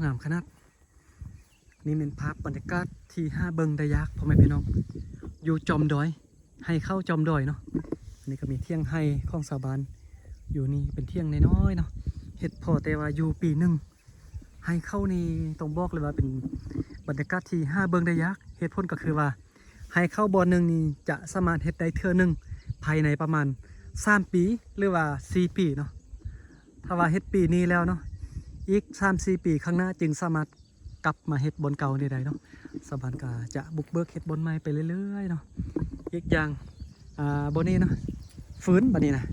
งามขนาดนี่เป็นภาพบรรยากาศที่ห้าเบิงได้ยากพ่อแม่พี่น้องอยู่จอมดอยให้เข้าจอมดอยเนาะอันนี้ก็มีเที่ยงให้ของสาวบานอยู่นี่เป็นเที่ยงน้อยๆเนาะเห็ดพอแต่ว่าอยู่ปีหนึ่งให้เข้านี่ต้องบอกเลยว่าเป็นบรรยากาศที่ห้าเบิงได้ยากเหตุผลก็คือว่าให้เข้าบอลหนึ่งนี่จะสามารถเห็ดได้เทื่อหนึ่งภายในประมาณ3 ปีหรือว่า4 ปีเนาะถ้าว่าเฮ็ดปีนี้แล้วเนาะอีก3-4 ปีข้างหน้าจึงสามารถกลับมาเฮ็ดบนเก่าได้เนาะสะบานกาจะบุกเบิกเฮ็ดบนใหม่ไปเรื่อยๆเนาะอีกอย่างบนนี้เนาะฟื้นบัดนี้นะ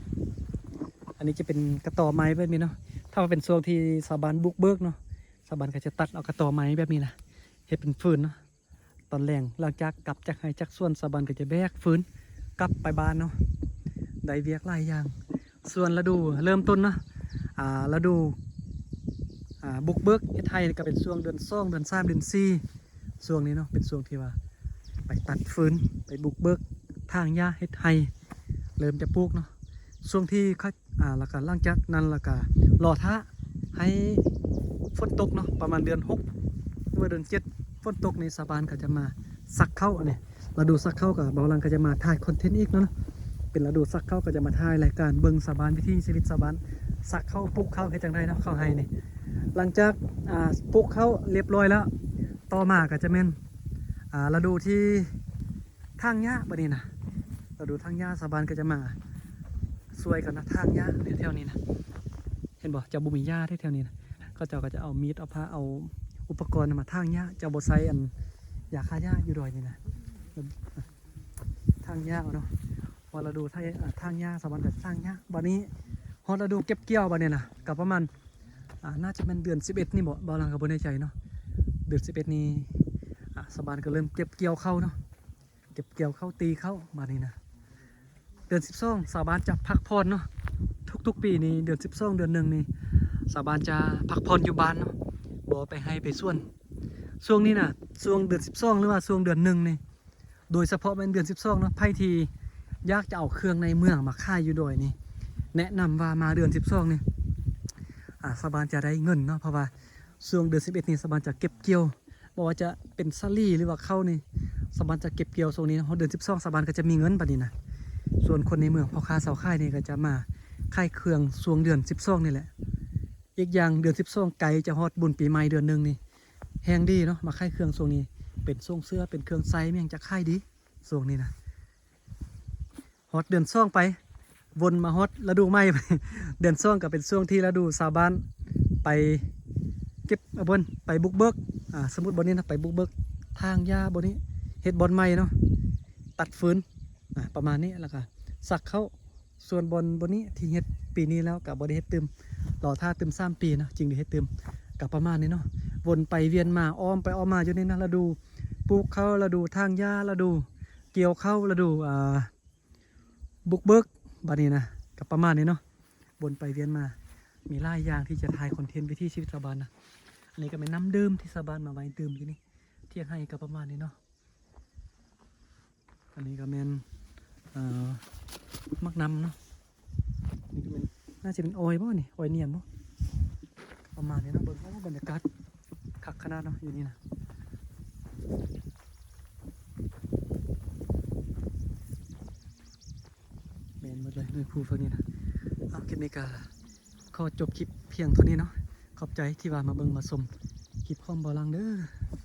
อันนี้จะเป็นกระต่อไม้แบบนี้เนาะถ้าว่าเป็นช่วงที่สะบานบุกเบิกเนาะสะบานก็จะตัดเอากระต่อไม้แบบนี้นะเฮ็ดเป็นฟื้นเนาะตอนแรงหลังจากกลับจากให้จากส่วนสะบานก็จะแบกฟื้นกลับไปบ้านเนาะได้เวียกหลายอย่างส่วนฤดูเริ่มต้นเนาะฤดูบุกเบิกเฮ็ดไทยก็เป็นช่วงเดือน2เดือน3เดือน4ช่วงนี้เนาะเป็นช่วงที่ว่าไปตัดฟืนไปบุกเบิกทางหญ้าเฮ็ดไทยเริ่มจะปลูกเนาะช่วงที่เขาแล้วก็หลังจากนั้นแล้วก็รอท่าให้ฝนตกเนาะประมาณเดือน6หรือเดือน7ฝนตกในสะบานก็จะมาซักเข้าอันนี้ฤดูซักเข้ากับเบาลังก็จะมาถ่ายคอนเทนต์อีกเนาะเป็นฤดูซักเข้าก็จะมาถ่ายรายการเบิ่งสะบานวิธีชีวิตสะบานซักเข้าปลูกเข้าให้จังไดเนาะเข้าให้นี่หลังจากปลูกเข้าเรียบร้อยแล้วต่อมาก็จะเป็นฤดูที่ทางหญ้าบัดนี้นะฤดูทางหญ้าสะบานก็จะมาสวยกันนะทางหญ้าแถวๆนี้นะเห็นบ่จะบ่มีหญ้าแถวๆนี้นะก็จะเอามีดเอาผ้าเอาอุปกรณ์มาทางหญ้าจะบ่ใส่อันยาฆ่าหญ้าอยู่ดอยนี่นะทางหญ้าเนาะพอฤดูทางหญ้าสะบานก็ทางหญ้าบัดนี้พอฤดูเก็บเกี่ยวบัดนี้นะก็ประมาณน่าจะเป็นเดือน11นี่บ่ลังกับบนในใจเนาะเดือน11นี่สะบานก็เริ่มเก็บเกี่ยวเข้าเนาะเก็บเกี่ยวเข้าตีเข้ามานี่นะเดือน12สะบานจะพักผ่อนเนาะทุกปีนี่เดือน12เดือน1นี่สะบานจะพักผ่อนอยู่บ้านเนาะบ่ไปให้ไปส่วนช่วงนี้นะช่วงเดือน12หรือว่าช่วงเดือน1นี่โดยเฉพาะเป็นเดือน12เนาะไผที่อยากจะเอาเครื่องในเมืองมาขายอยู่ดอยนี่แนะนำว่ามาเดือน12นี่สะบานจะได้เงินเนาะเพราะว่าช่วงเดือน11นี่สะบานจะเก็บเกี่ยวบอกว่าจะเป็นซาลี่หรือว่าเข้านี่สะบานจะเก็บเกี่ยวช่วงนี้เพราะเดือน12สะบานก็จะมีเงินบัดนี้นะส่วนคนในเมืองพ่อค้าสาวขายนี่ก็จะมาขายเครื่องช่วงเดือน12นี่แหละอีกอย่างเดือน12ไกลจะฮอดบุญปีใหม่เดือนนึงนี่แฮงดีเนาะมาขายเครื่องช่วงนี้เป็นทรงเสื้อเป็นเครื่องไซส์แม่งจะขายดีช่วงนี้นะฮอดเดือน2ไปวนมาฮอตฤดูใหม่ไปเดือน2ก็เป็นช่วงที่ฤดูชาวบ้านไปเก็บบนไปบุกเบิกสมมุติบนนี้นะไปบุกเบิกทางหญ้าบนนี้เฮ็ดบอลใหม่เนาะตัดฟืนประมาณนี้แล้วก็สักเข้าส่วนบนนี้ที่เฮ็ดปีนี้แล้วกับบริเฮ็ดตึมรอท่าตึม3 ปีนะจริงได้เฮ็ดตึมกับประมาณนี้เนาะวนไปเวียนมาอ้อมไปอ้อมมาอยู่นี่นะฤดูปลูกเข้าฤดูทางหญ้าฤดูเกี่ยวเข้าฤดูบุกเบิกบัดนี้นะกับประมาณนี้เนาะบนไปเวียนมามีหลายอย่างที่จะถ่ายคอนเทนต์วิถีชีวิตชาวบ้านนะอันนี้ก็เป็นน้ำดื่มที่ชาวบ้านมาไว้ดื่มอยู่นี่เที่ยงให้กับประมาณนี้เนาะอันนี้ก็เป็นมักน้ำเนาะนี่ก็เป็นน่าจะเป็นออยล์ป่ะนี่ออยล์เนียมป่ะประมาณนี้เนาะบรรยากาศคักขนาดเนาะอยู่นี่นะเมนหมดเลยด้วยภูฝั่งนี้นะคลิปนี้ก็ขอจบคลิปเพียงเท่านี้เนาะขอบใจที่ว่ามาเบิ่งมาชมคลิปของบ่อลังเด้อ